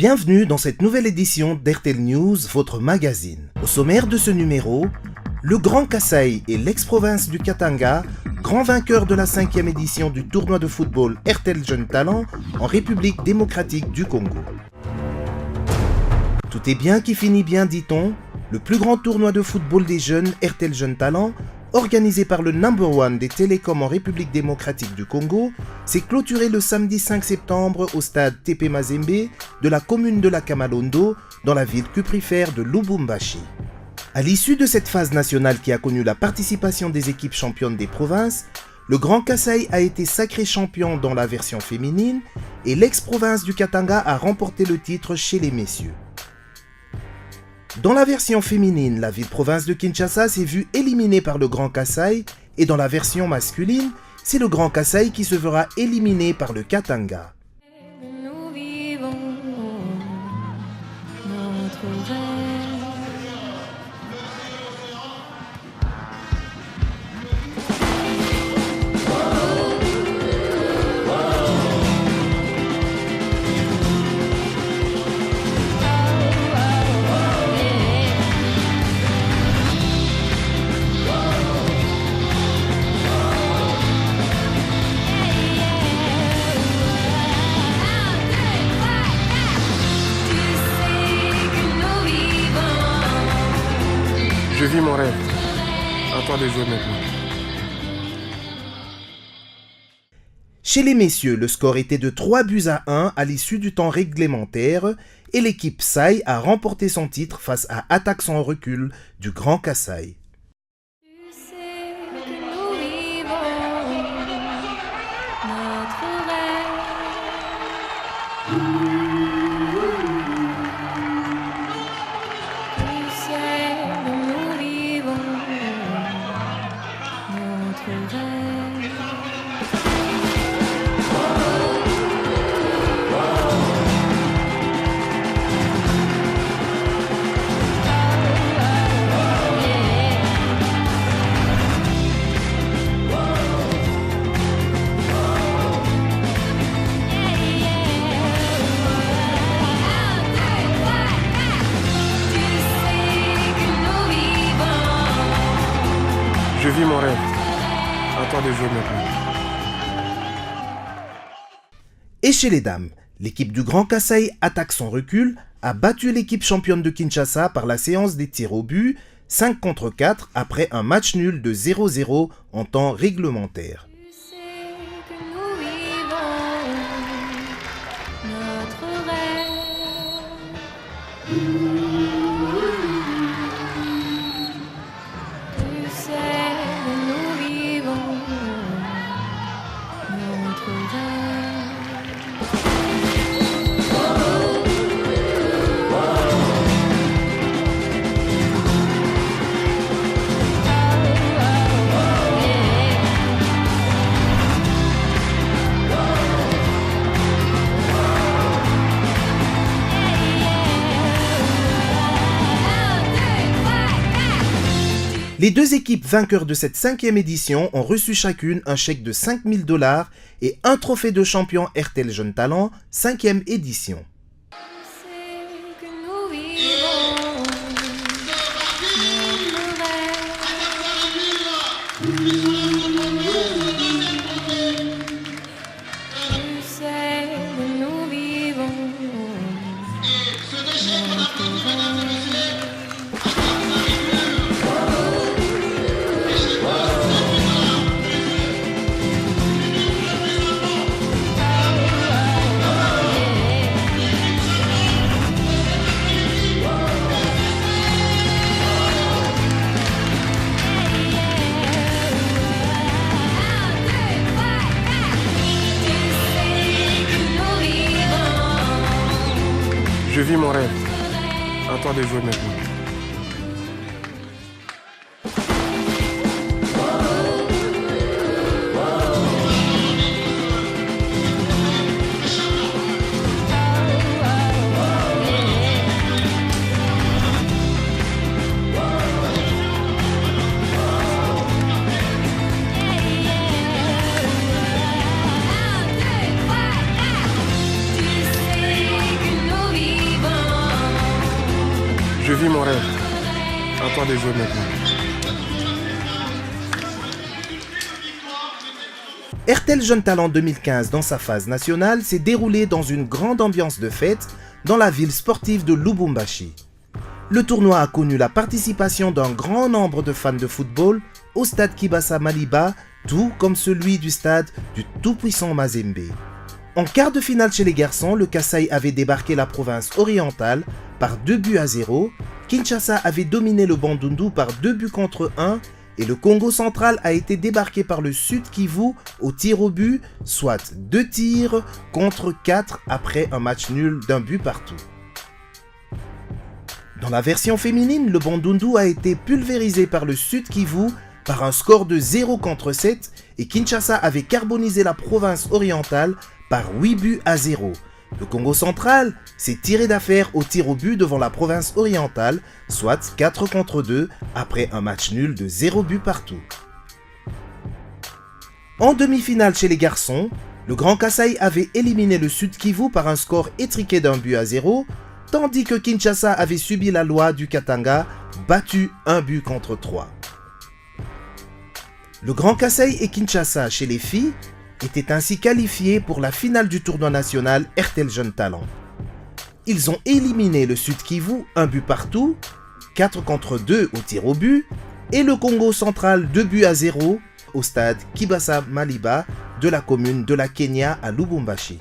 Bienvenue dans cette nouvelle édition d'RTL News, votre magazine. Au sommaire de ce numéro, le Grand Kasaï et l'ex-province du Katanga, grand vainqueur de la 5e édition du tournoi de football RTL Jeunes Talents en République démocratique du Congo. Tout est bien qui finit bien, dit-on. Le plus grand tournoi de football des jeunes RTL Jeunes Talents, organisé par le #1 des télécoms en République démocratique du Congo, s'est clôturé le samedi 5 septembre au stade TP Mazembe de la commune de la Kamalondo, dans la ville cuprifère de Lubumbashi. À l'issue de cette phase nationale qui a connu la participation des équipes championnes des provinces, le Grand Kasaï a été sacré champion dans la version féminine et l'ex-province du Katanga a remporté le titre chez les messieurs. Dans la version féminine, la ville-province de Kinshasa s'est vue éliminée par le Grand Kasaï et dans la version masculine, c'est le Grand Kasaï qui se verra éliminé par le Katanga. Nous vivons notre rêve. Je vis mon rêve. À toi de jouer maintenant. Chez les messieurs, le score était de 3-1 à l'issue du temps réglementaire et l'équipe Sai a remporté son titre face à Attaque sans recul du Grand Kasaï. Tu sais que nous vivons notre rêve. Tu sais que nous vivons notre rêve. Je vis mon rêve. À toi de jouer maintenant. Et chez les dames, l'équipe du Grand Kasaï Attaque sans recul a battu l'équipe championne de Kinshasa par la séance des tirs au but 5 contre 4 après un match nul de 0-0 en temps réglementaire. Tu sais que nous vivons notre rêve. Tu sais que nous vivons notre rêve. Les deux équipes vainqueurs de cette 5e édition ont reçu chacune un chèque de 5 000 $ et un trophée de champion RTL Jeunes Talents 5e édition. Tu sais que nous vivons notre rêve. Tu sais que nous vivons notre rêve. Je vis mon rêve. À toi de jouer maintenant. Tu sais que nous vivons Je vis mon rêve. À toi de jouer maintenant. RTL Jeune Talent 2015 dans sa phase nationale s'est déroulé dans une grande ambiance de fête dans la ville sportive de Lubumbashi. Le tournoi a connu la participation d'un grand nombre de fans de football au stade Kibasa Maliba, tout comme celui du stade du tout-puissant Mazembe. En quart de finale chez les garçons, le Kasaï avait débarqué la province orientale par 2-0, Kinshasa avait dominé le Bandundu par 2-1 et le Congo central a été débarqué par le Sud Kivu au tir au but, soit 2 tirs contre 4 après un match nul d'1 partout. Dans la version féminine, le Bandundu a été pulvérisé par le Sud Kivu par un score de 0-7 et Kinshasa avait carbonisé la province orientale par 8-0. Le Congo central s'est tiré d'affaire au tir au but devant la province orientale, soit 4-2 après un match nul de 0 but partout. En demi-finale chez les garçons, le Grand Kasaï avait éliminé le Sud Kivu par un score étriqué d'1-0, tandis que Kinshasa avait subi la loi du Katanga, battu 1-3. Le Grand Kasaï et Kinshasa chez les filles étaient ainsi qualifiés pour la finale du tournoi national RTL Jeune Talent. Ils ont éliminé le Sud Kivu 1 but partout, 4-2 au tir au but, et le Congo central 2-0 au stade Kibasa Maliba de la commune de la Kenya à Lubumbashi.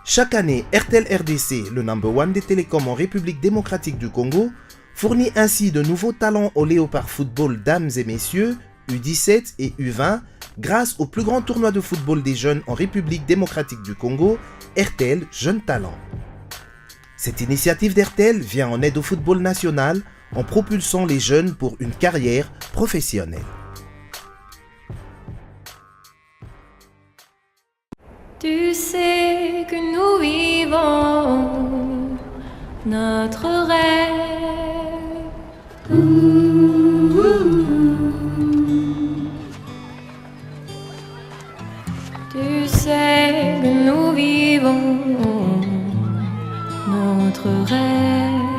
Chaque année, RTL RDC, le #1 des télécoms en République démocratique du Congo, fournit ainsi de nouveaux talents au Léopard Football dames et messieurs, U17 et U20, grâce au plus grand tournoi de football des jeunes en République démocratique du Congo, RTL Jeune Talent. Cette initiative d'RTL vient en aide au football national en propulsant les jeunes pour une carrière professionnelle. Tu sais que nous vivons notre rêve. Tu sais que nous vivons notre rêve.